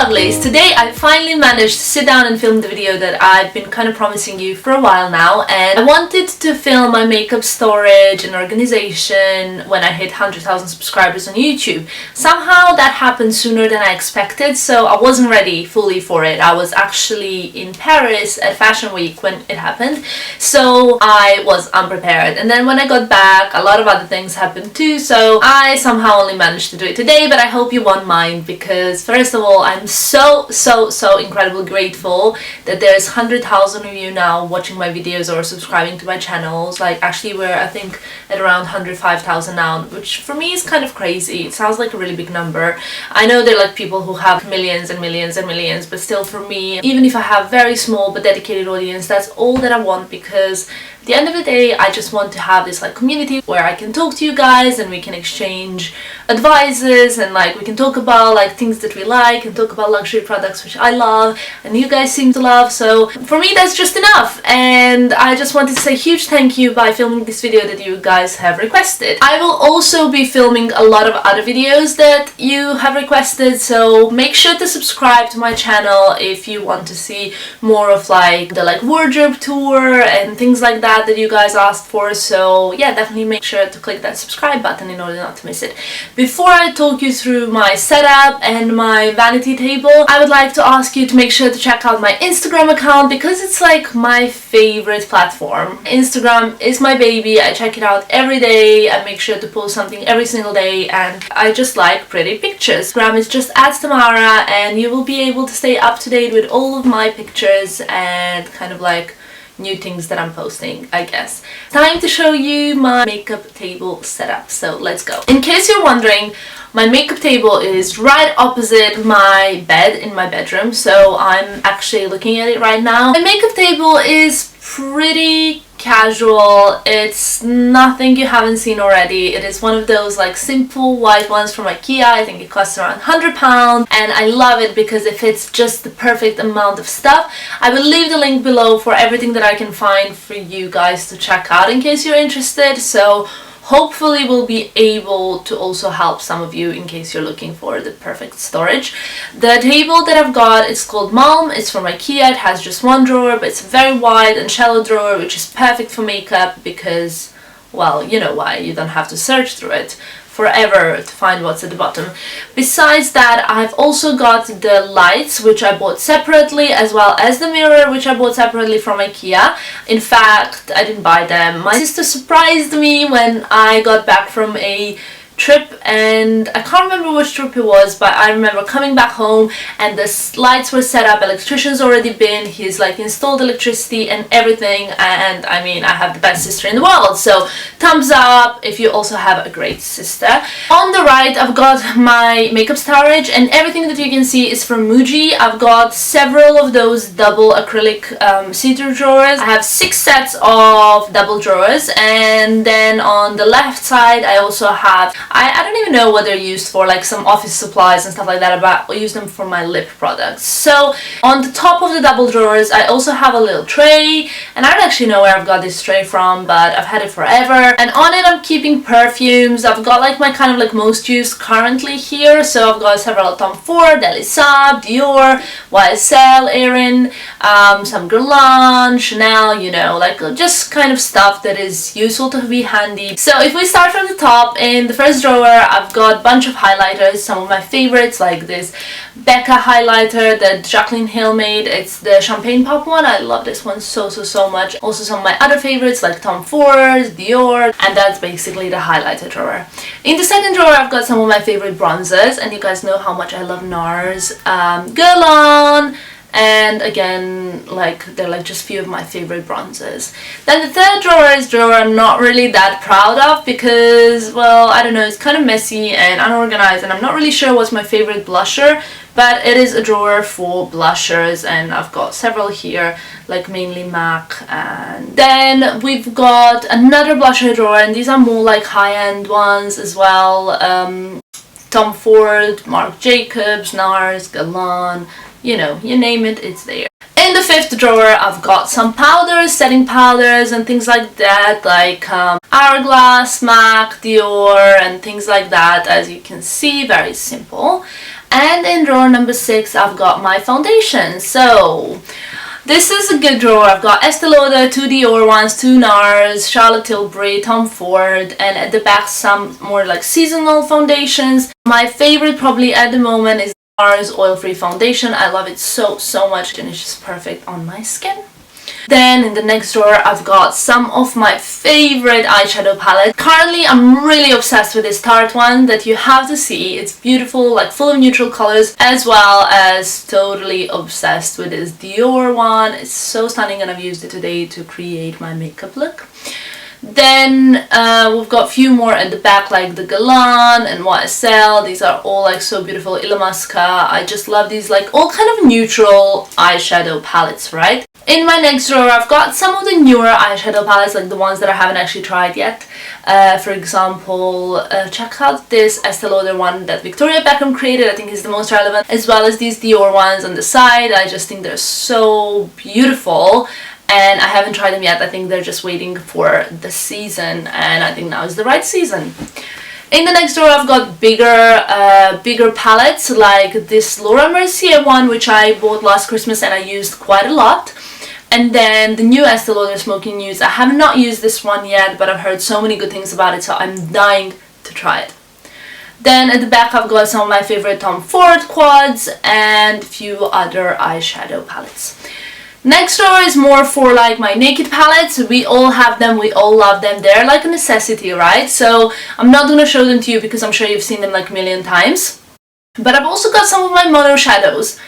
lovelies! Today I finally managed to sit down and film the video that I've been kind of promising you for a while now, and I wanted to film my makeup storage and organization when I hit 100,000 subscribers on YouTube. Somehow that happened sooner than I expected, so I wasn't ready fully for it. I was actually in Paris at Fashion Week when it happened, so I was unprepared. And then when I got back, a lot of other things happened too, so I somehow only managed to do it today, but I hope you won't mind because first of all, I'm so incredibly grateful that there's 100,000 of you now watching my videos or subscribing to my channels. Like, actually we're I think at around 105,000 now, which for me is kind of crazy. It sounds like a really big number. I know there are like people who have millions and millions and millions, but still for me, even if I have very small but dedicated audience, that's all that I want, because at the end of the day I just want to have this like community where I can talk to you guys and we can exchange advices and like we can talk about like things that we like and talk about luxury products which I love and you guys seem to love. So for me that's just enough, and I just wanted to say a huge thank you by filming this video that you guys have requested. I will also be filming a lot of other videos that you have requested, so make sure to subscribe to my channel if you want to see more of like the wardrobe tour and things like that you guys asked for. So yeah, definitely make sure to click that subscribe button in order not to miss it. Before I talk you through my setup and my vanity table, I would like to ask you to make sure to check out my Instagram account because it's like my favorite platform. Instagram is my baby. I check it out every day. I make sure to post something every single day and I just like pretty pictures. Instagram is just @Tamara and you will be able to stay up to date with all of my pictures and kind of like new things that I'm posting, I guess. Time to show you my makeup table setup, so let's go. In case you're wondering, my makeup table is right opposite my bed in my bedroom, so I'm actually looking at it right now. My makeup table is pretty casual. It's nothing you haven't seen already. It is one of those like simple white ones from IKEA. I think it costs around £100 and I love it because it fits just the perfect amount of stuff. I will leave the link below for everything that I can find for you guys to check out in case you're interested, so hopefully we'll be able to also help some of you in case you're looking for the perfect storage. The table that I've got is called Malm. It's from IKEA. It has just one drawer, but it's a very wide and shallow drawer, which is perfect for makeup because, well, you know why. You don't have to search through it forever to find what's at the bottom. Besides that, I've also got the lights, which I bought separately, as well as the mirror, which I bought separately from IKEA. In fact, I didn't buy them. My sister surprised me when I got back from a trip, and I can't remember which trip it was, but I remember coming back home and the lights were set up, electrician's already been, he's like installed electricity and everything, and I mean, I have the best sister in the world, so thumbs up if you also have a great sister. On the right I've got my makeup storage, and everything that you can see is from Muji. I've got several of those double acrylic see-through drawers. I have 6 sets of double drawers, and then on the left side I also have, I don't even know what they're used for, like some office supplies and stuff like that, but I use them for my lip products. So on the top of the double drawers I also have a little tray, and I don't actually know where I've got this tray from, but I've had it forever, and on it I'm keeping perfumes. I've got like my kind of like most used currently here, so I've got several Tom Ford, Elisa, Dior, YSL, Erin, some Guerlain, Chanel, you know, like just kind of stuff that is useful to be handy. So if we start from the top, in the first drawer I've got a bunch of highlighters, some of my favorites like this Becca highlighter that Jaclyn Hill made. It's the champagne pop one. I love this one so much. Also some of my other favorites like Tom Ford, Dior, and that's basically the highlighter drawer. In the second drawer I've got some of my favorite bronzers, and you guys know how much I love NARS, Guerlain, and again, like they're like just few of my favorite bronzers. Then the third drawer is a drawer I'm not really that proud of because, well, I don't know, it's kind of messy and unorganized, and I'm not really sure what's my favorite blusher, but it is a drawer for blushers, and I've got several here, like mainly MAC. And then we've got another blusher drawer, and these are more like high-end ones as well. Tom Ford, Marc Jacobs, NARS, Guerlain, you know, you name it, it's there. In the fifth drawer I've got some powders, setting powders and things like that, like Hourglass, MAC, Dior and things like that. As you can see, very simple. And in drawer number 6, I've got my foundation. So this is a good drawer. I've got Estee Lauder, 2 Dior ones, 2 NARS, Charlotte Tilbury, Tom Ford, and at the back some more like seasonal foundations. My favorite probably at the moment is NARS Oil-Free Foundation. I love it so much, and it's just perfect on my skin. Then in the next drawer, I've got some of my favorite eyeshadow palettes. Currently, I'm really obsessed with this Tarte one that you have to see. It's beautiful, like full of neutral colors, as well as totally obsessed with this Dior one. It's so stunning, and I've used it today to create my makeup look. Then we've got a few more at the back, like the Galan and YSL. These are all like so beautiful. Illamasqua. I just love these, like all kind of neutral eyeshadow palettes, right? In my next drawer, I've got some of the newer eyeshadow palettes, like the ones that I haven't actually tried yet. For example, check out this Estee Lauder one that Victoria Beckham created. I think is the most relevant, as well as these Dior ones on the side. I just think they're so beautiful. And I haven't tried them yet. I think they're just waiting for the season, and I think now is the right season. In the next drawer, I've got bigger palettes, like this Laura Mercier one, which I bought last Christmas and I used quite a lot. And then the new Estee Lauder Smoky Nudes. I have not used this one yet, but I've heard so many good things about it, so I'm dying to try it. Then at the back, I've got some of my favorite Tom Ford quads and a few other eyeshadow palettes. Next drawer is more for like my naked palettes. We all have them, we all love them. They're like a necessity, right? So I'm not going to show them to you because I'm sure you've seen them like a million times. But I've also got some of my mono shadows.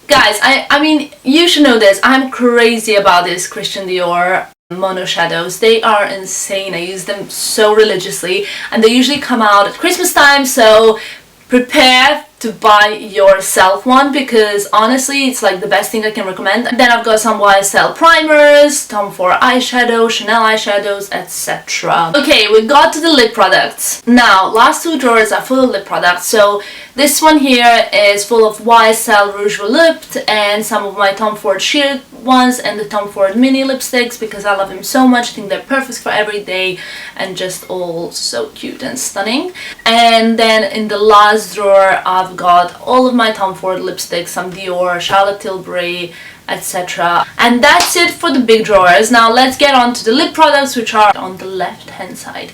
Guys, I mean, you should know this. I'm crazy about this Christian Dior mono shadows. They are insane. I use them so religiously, and they usually come out at Christmas time, so prepare to buy yourself one, because honestly it's like the best thing I can recommend. Then I've got some YSL primers, Tom Ford eyeshadow, Chanel eyeshadows, etc. Okay, we got to the lip products. Now, last 2 drawers are full of lip products. So this one here is full of YSL Rouge Volupte and some of my Tom Ford sheer ones and the Tom Ford mini lipsticks, because I love them so much. I think they're perfect for every day and just all so cute and stunning. And then in the last drawer, I've got all of my Tom Ford lipsticks, some Dior, Charlotte Tilbury, etc. And that's it for the big drawers. Now let's get on to the lip products, which are on the left hand side.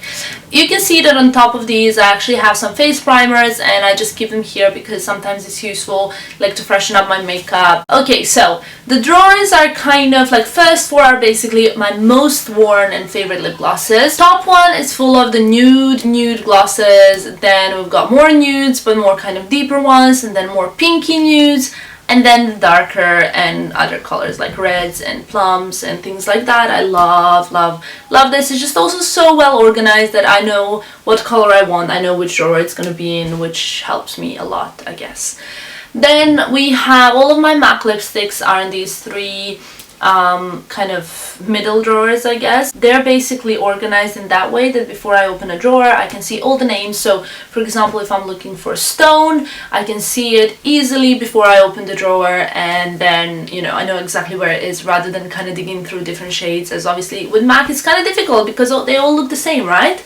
You can see that on top of these I actually have some face primers, and I just keep them here because sometimes it's useful, like to freshen up my makeup. Okay, so the drawers are kind of like, first 4 are basically my most worn and favorite lip glosses. Top one is full of the nude glosses. Then we've got more nudes but more kind of deeper ones, and then more pinky nudes, and then the darker and other colors like reds and plums and things like that. I love this. It's just also so well organized that I know what color I want. I know which drawer it's gonna be in, which helps me a lot, I guess. Then we have all of my MAC lipsticks are in these 3 kind of middle drawers, I guess. They're basically organized in that way that before I open a drawer I can see all the names. So for example, if I'm looking for stone, I can see it easily before I open the drawer, and then, you know, I know exactly where it is, rather than kind of digging through different shades, as obviously with MAC it's kind of difficult because they all look the same, right?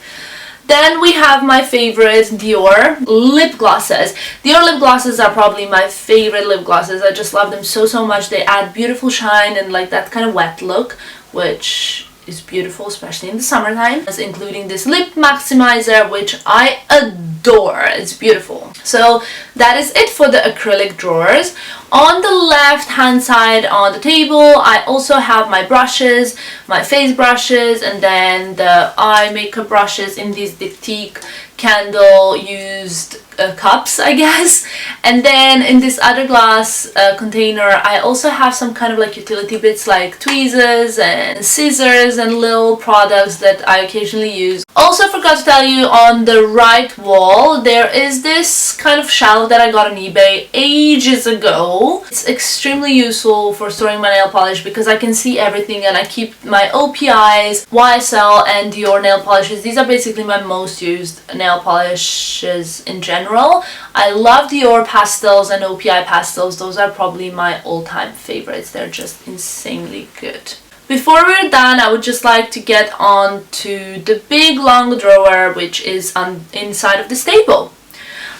Then we have my favorite Dior lip glosses. Dior lip glosses are probably my favorite lip glosses. I just love them so much. They add beautiful shine and like that kind of wet look, which is beautiful, especially in the summertime. Including this lip maximizer, which I adore. It's beautiful. So that is it for the acrylic drawers. On the left hand side on the table, I also have my brushes, my face brushes, and then the eye makeup brushes in these Diptyque candle used cups, I guess. And then in this other glass container, I also have some kind of like utility bits like tweezers and scissors and little products that I occasionally use. Also forgot to tell you, on the right wall there is this kind of shelf that I got on eBay ages ago. It's extremely useful for storing my nail polish because I can see everything, and I keep my OPIs, YSL and Dior nail polishes. These are basically my most used nail polishes in general. I love Dior pastels and OPI pastels. Those are probably my all-time favorites. They're just insanely good. Before we're done, I would just like to get on to the big long drawer, which is inside of this table.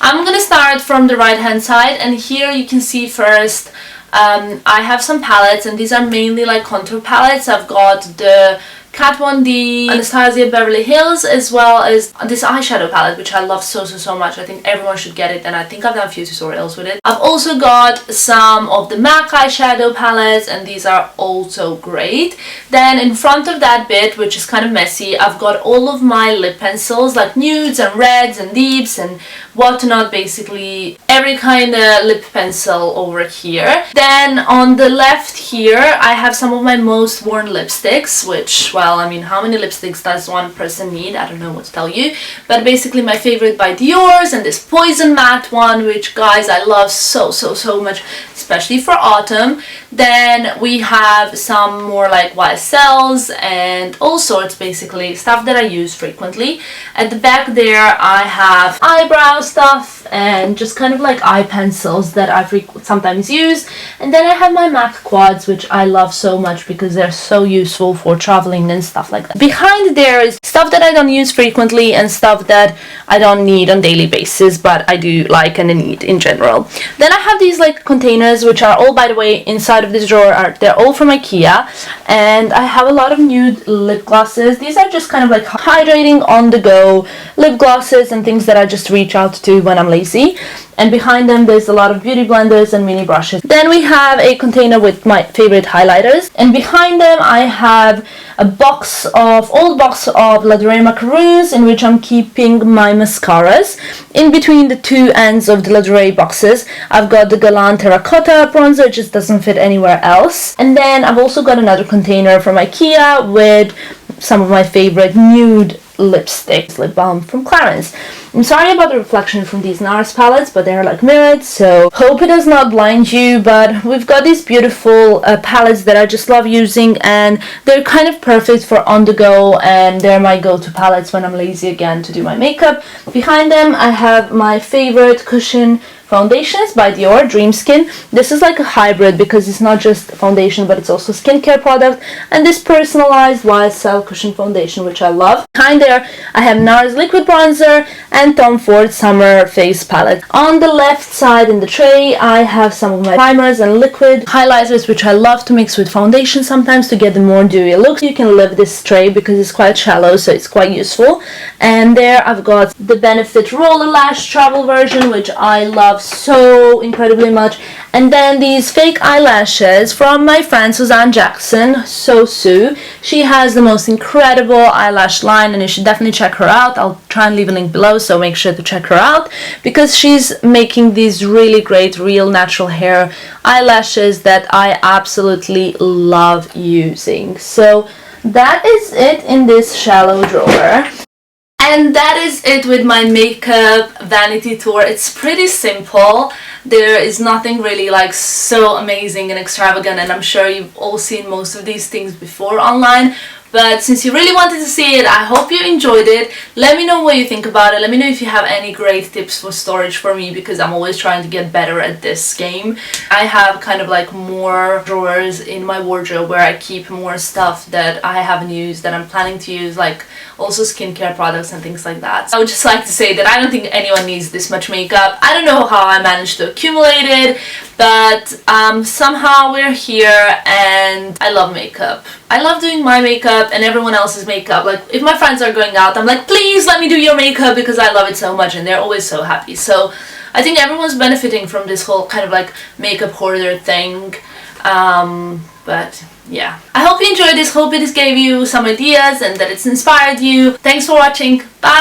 I'm gonna start from the right hand side, and here you can see first I have some palettes, and these are mainly like contour palettes. I've got the Kat Von D, Anastasia Beverly Hills, as well as this eyeshadow palette, which I love so much. I think everyone should get it, and I think I've done a few tutorials with it. I've also got some of the MAC eyeshadow palettes, and these are also great. Then in front of that bit, which is kind of messy, I've got all of my lip pencils, like nudes and reds and deeps and whatnot, basically every kind of lip pencil over here. Then on the left here, I have some of my most worn lipsticks, which, well, I mean, how many lipsticks does one person need? I don't know what to tell you. But basically my favorite by Dior's, and this Poison Matte one, which, guys, I love so much, especially for autumn. Then we have some more like YSLs and all sorts, basically stuff that I use frequently. At the back there I have eyebrow stuff and just kind of like eye pencils that I sometimes use. And then I have my MAC quads, which I love so much because they're so useful for traveling and stuff like that. Behind there is stuff that I don't use frequently and stuff that I don't need on daily basis, but I do like and need in general. Then I have these like containers, which are all, by the way, inside of this drawer. They're all from IKEA, and I have a lot of nude lip glosses. These are just kind of like hydrating on the go lip glosses and things that I just reach out to when I'm lazy. And behind them there's a lot of beauty blenders and mini brushes. Then we have a container with my favorite highlighters, and behind them I have a old box of La Dure macaroons, in which I'm keeping my mascaras. In between the two ends of the La Dure boxes I've got the Galant Terracotta bronzer. It just doesn't fit anywhere else. And then I've also got another container from IKEA with some of my favorite nude lipsticks, lip balm from Clarins. I'm sorry about the reflection from these NARS palettes, but they're like mirrored, so hope it does not blind you. But we've got these beautiful palettes that I just love using, and they're kind of perfect for on the go, and they're my go-to palettes when I'm lazy again to do my makeup. Behind them I have my favorite cushion foundations by Dior, Dream Skin. This is like a hybrid because it's not just foundation but it's also skincare product, and this personalized YSL cushion foundation, which I love. Behind there I have NARS liquid bronzer and Tom Ford summer face palette. On the left side in the tray I have some of my primers and liquid highlighters, which I love to mix with foundation sometimes to get the more dewy look. You can lift this tray because it's quite shallow, so it's quite useful. And there I've got the Benefit Roller Lash travel version, which I love so incredibly much. And then these fake eyelashes from my friend Suzanne Jackson, So Sue. She has the most incredible eyelash line, and you should definitely check her out. I'll try and leave a link below, so make sure to check her out, because she's making these really great real natural hair eyelashes that I absolutely love using. So that is it in this shallow drawer. And that is it with my makeup vanity tour. It's pretty simple. There is nothing really like so amazing and extravagant, and I'm sure you've all seen most of these things before online. But since you really wanted to see it, I hope you enjoyed it. Let me know what you think about it. Let me know if you have any great tips for storage for me, because I'm always trying to get better at this game. I have kind of like more drawers in my wardrobe where I keep more stuff that I haven't used, that I'm planning to use, like also skincare products and things like that. So I would just like to say that I don't think anyone needs this much makeup. I don't know how I managed to accumulate it, but somehow we're here, and I love makeup. I love doing my makeup and everyone else's makeup. Like, if my friends are going out, I'm like, please let me do your makeup, because I love it so much, and they're always so happy. So I think everyone's benefiting from this whole kind of like makeup hoarder thing. But yeah, I hope you enjoyed this. Hope it gave you some ideas and that it's inspired you. Thanks for watching. Bye!